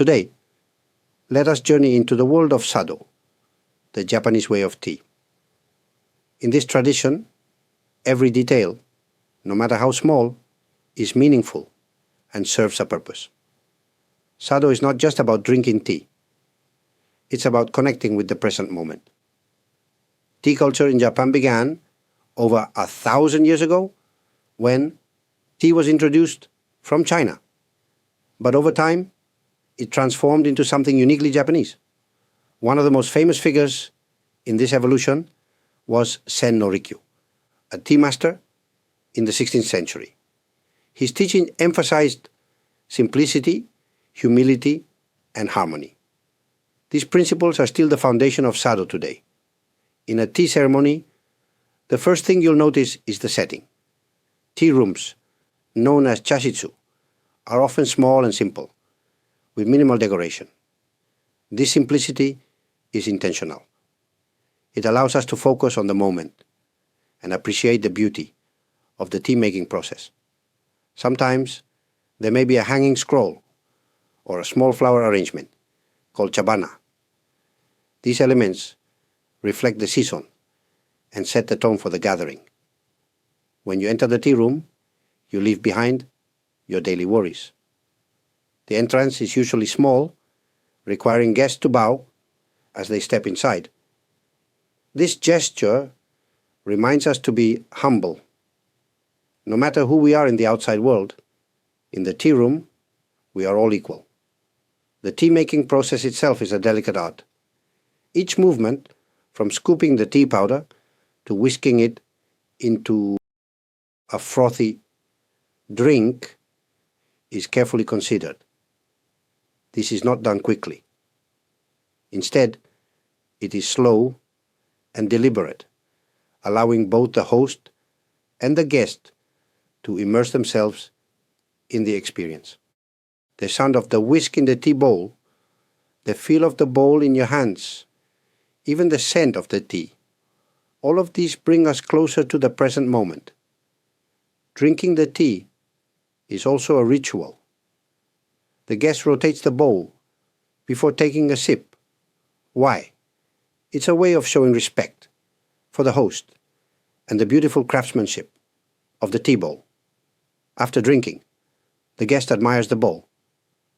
Today, let us journey into the world of Sado, the Japanese way of tea. In this tradition, every detail, no matter how small, is meaningful and serves a purpose. Sado is not just about drinking tea. It's about connecting with the present moment. Tea culture in Japan began over 1,000 years ago when tea was introduced from China. But over time, it transformed into something uniquely Japanese. One of the most famous figures in this evolution was Sen no Rikyu, a tea master in the 16th century. His teaching emphasized simplicity, humility, and harmony. These principles are still the foundation of Sado today. In a tea ceremony, the first thing you'll notice is the setting. Tea rooms, known as chashitsu, are often small and simple, with minimal decoration. This simplicity is intentional. It allows us to focus on the moment and appreciate the beauty of the tea-making process. Sometimes there may be a hanging scroll or a small flower arrangement called chabana. These elements reflect the season and set the tone for the gathering. When you enter the tea room, you leave behind your daily worries. The entrance is usually small, requiring guests to bow as they step inside. This gesture reminds us to be humble. No matter who we are in the outside world, in the tea room, we are all equal. The tea-making process itself is a delicate art. Each movement, from scooping the tea powder to whisking it into a frothy drink, is carefully considered. This is not done quickly. Instead, it is slow and deliberate, allowing both the host and the guest to immerse themselves in the experience. The sound of the whisk in the tea bowl, the feel of the bowl in your hands, even the scent of the tea, all of these bring us closer to the present moment. Drinking the tea is also a ritual. The guest rotates the bowl before taking a sip. Why? It's a way of showing respect for the host and the beautiful craftsmanship of the tea bowl. After drinking, the guest admires the bowl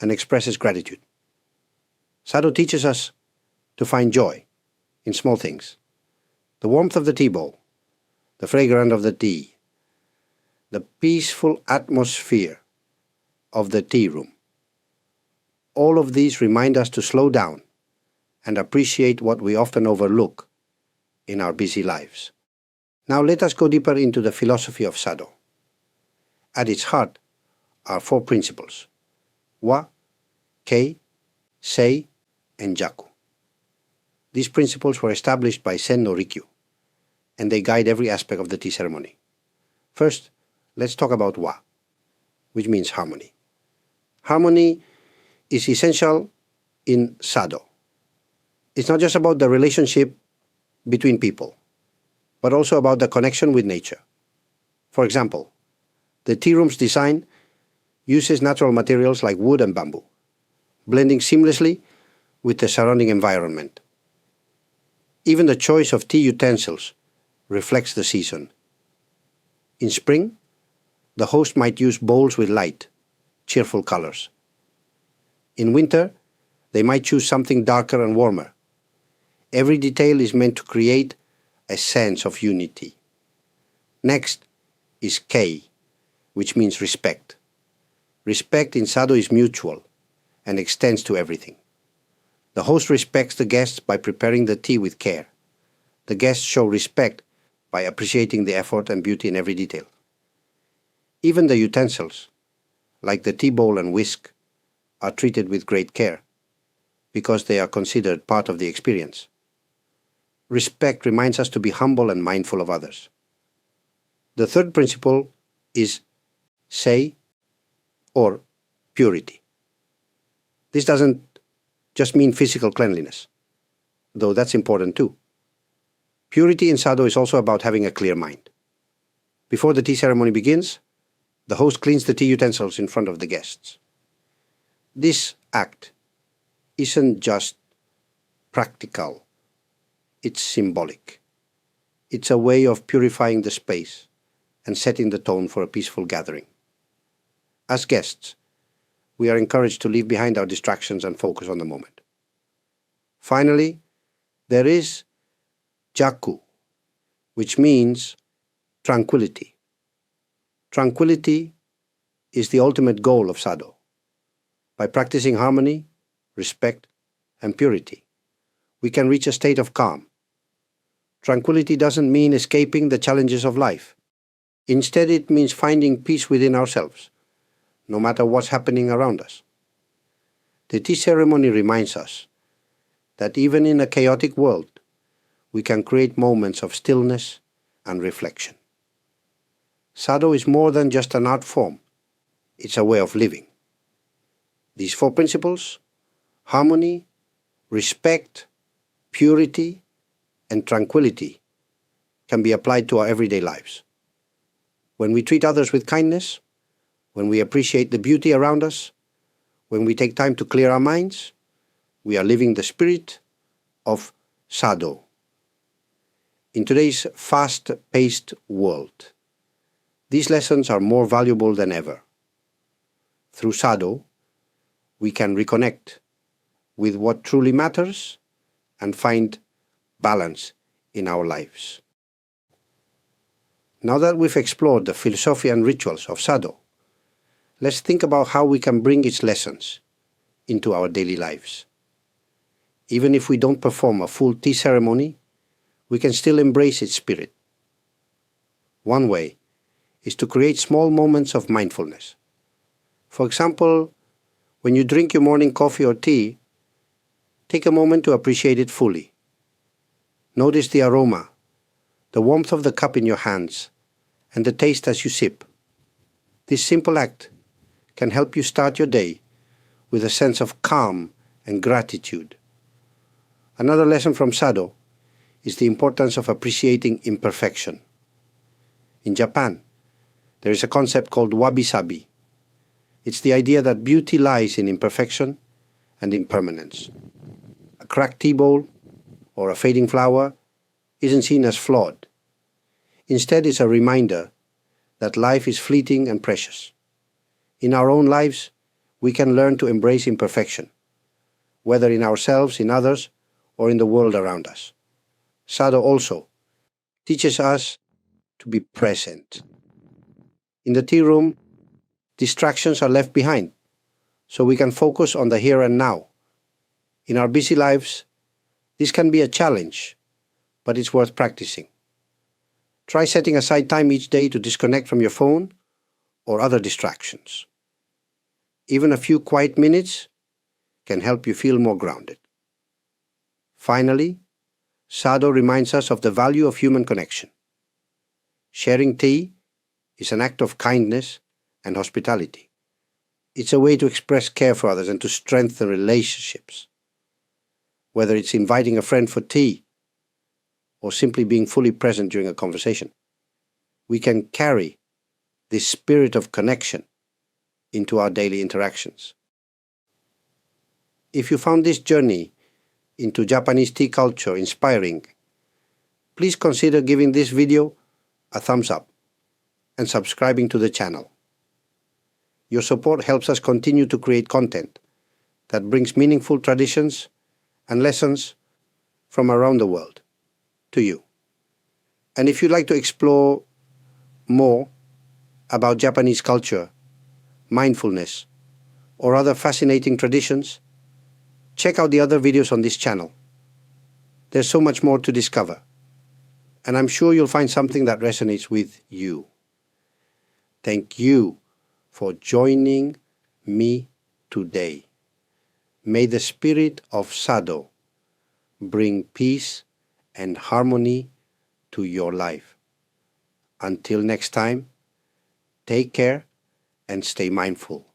and expresses gratitude. Sado teaches us to find joy in small things. The warmth of the tea bowl, the fragrance of the tea, the peaceful atmosphere of the tea room. All of these remind us to slow down and appreciate what we often overlook in our busy lives. Now let us go deeper into the philosophy of Sado. At its heart are four principles: wa, kei, sei, and jaku. These principles were established by Sen no Rikyu, and they guide every aspect of the tea ceremony. First, let's talk about wa, which means harmony. Harmony is essential in Sado. It's not just about the relationship between people, but also about the connection with nature. For example, the tea room's design uses natural materials like wood and bamboo, blending seamlessly with the surrounding environment. Even the choice of tea utensils reflects the season. In spring, the host might use bowls with light, cheerful colors. In winter, they might choose something darker and warmer. Every detail is meant to create a sense of unity. Next is kei, which means respect. Respect in Sado is mutual and extends to everything. The host respects the guests by preparing the tea with care. The guests show respect by appreciating the effort and beauty in every detail. Even the utensils, like the tea bowl and whisk, are treated with great care because they are considered part of the experience. Respect reminds us to be humble and mindful of others. The third principle is sei, or purity. This doesn't just mean physical cleanliness, though that's important too. Purity in Sado is also about having a clear mind. Before the tea ceremony begins, the host cleans the tea utensils in front of the guests. This act isn't just practical, it's symbolic. It's a way of purifying the space and setting the tone for a peaceful gathering. As guests, we are encouraged to leave behind our distractions and focus on the moment. Finally, there is Jaku, which means tranquility. Tranquility is the ultimate goal of Sado. By practicing harmony, respect, and purity, we can reach a state of calm. Tranquility doesn't mean escaping the challenges of life. Instead, it means finding peace within ourselves, no matter what's happening around us. The tea ceremony reminds us that even in a chaotic world, we can create moments of stillness and reflection. Sado is more than just an art form, it's a way of living. These 4 principles, harmony, respect, purity, and tranquility, can be applied to our everyday lives. When we treat others with kindness, when we appreciate the beauty around us, when we take time to clear our minds, we are living the spirit of Sado. In today's fast-paced world, these lessons are more valuable than ever. Through Sado, we can reconnect with what truly matters and find balance in our lives. Now that we've explored the philosophy and rituals of Sado, let's think about how we can bring its lessons into our daily lives. Even if we don't perform a full tea ceremony, we can still embrace its spirit. One way is to create small moments of mindfulness. For example, when you drink your morning coffee or tea, take a moment to appreciate it fully. Notice the aroma, the warmth of the cup in your hands, and the taste as you sip. This simple act can help you start your day with a sense of calm and gratitude. Another lesson from Sado is the importance of appreciating imperfection. In Japan, there is a concept called wabi-sabi. It's the idea that beauty lies in imperfection and impermanence. A cracked tea bowl or a fading flower isn't seen as flawed. Instead, it's a reminder that life is fleeting and precious. In our own lives, we can learn to embrace imperfection, whether in ourselves, in others, or in the world around us. Sado also teaches us to be present. In the tea room, distractions are left behind, so we can focus on the here and now. In our busy lives, this can be a challenge, but it's worth practicing. Try setting aside time each day to disconnect from your phone or other distractions. Even a few quiet minutes can help you feel more grounded. Finally, Sado reminds us of the value of human connection. Sharing tea is an act of kindness and hospitality. It's a way to express care for others and to strengthen relationships. Whether it's inviting a friend for tea or simply being fully present during a conversation, we can carry this spirit of connection into our daily interactions. If you found this journey into Japanese tea culture inspiring, please consider giving this video a thumbs up and subscribing to the channel. Your support helps us continue to create content that brings meaningful traditions and lessons from around the world to you. And if you'd like to explore more about Japanese culture, mindfulness, or other fascinating traditions, check out the other videos on this channel. There's so much more to discover, and I'm sure you'll find something that resonates with you. Thank you for joining me today. May the spirit of Sado bring peace and harmony to your life. Until next time, take care and stay mindful.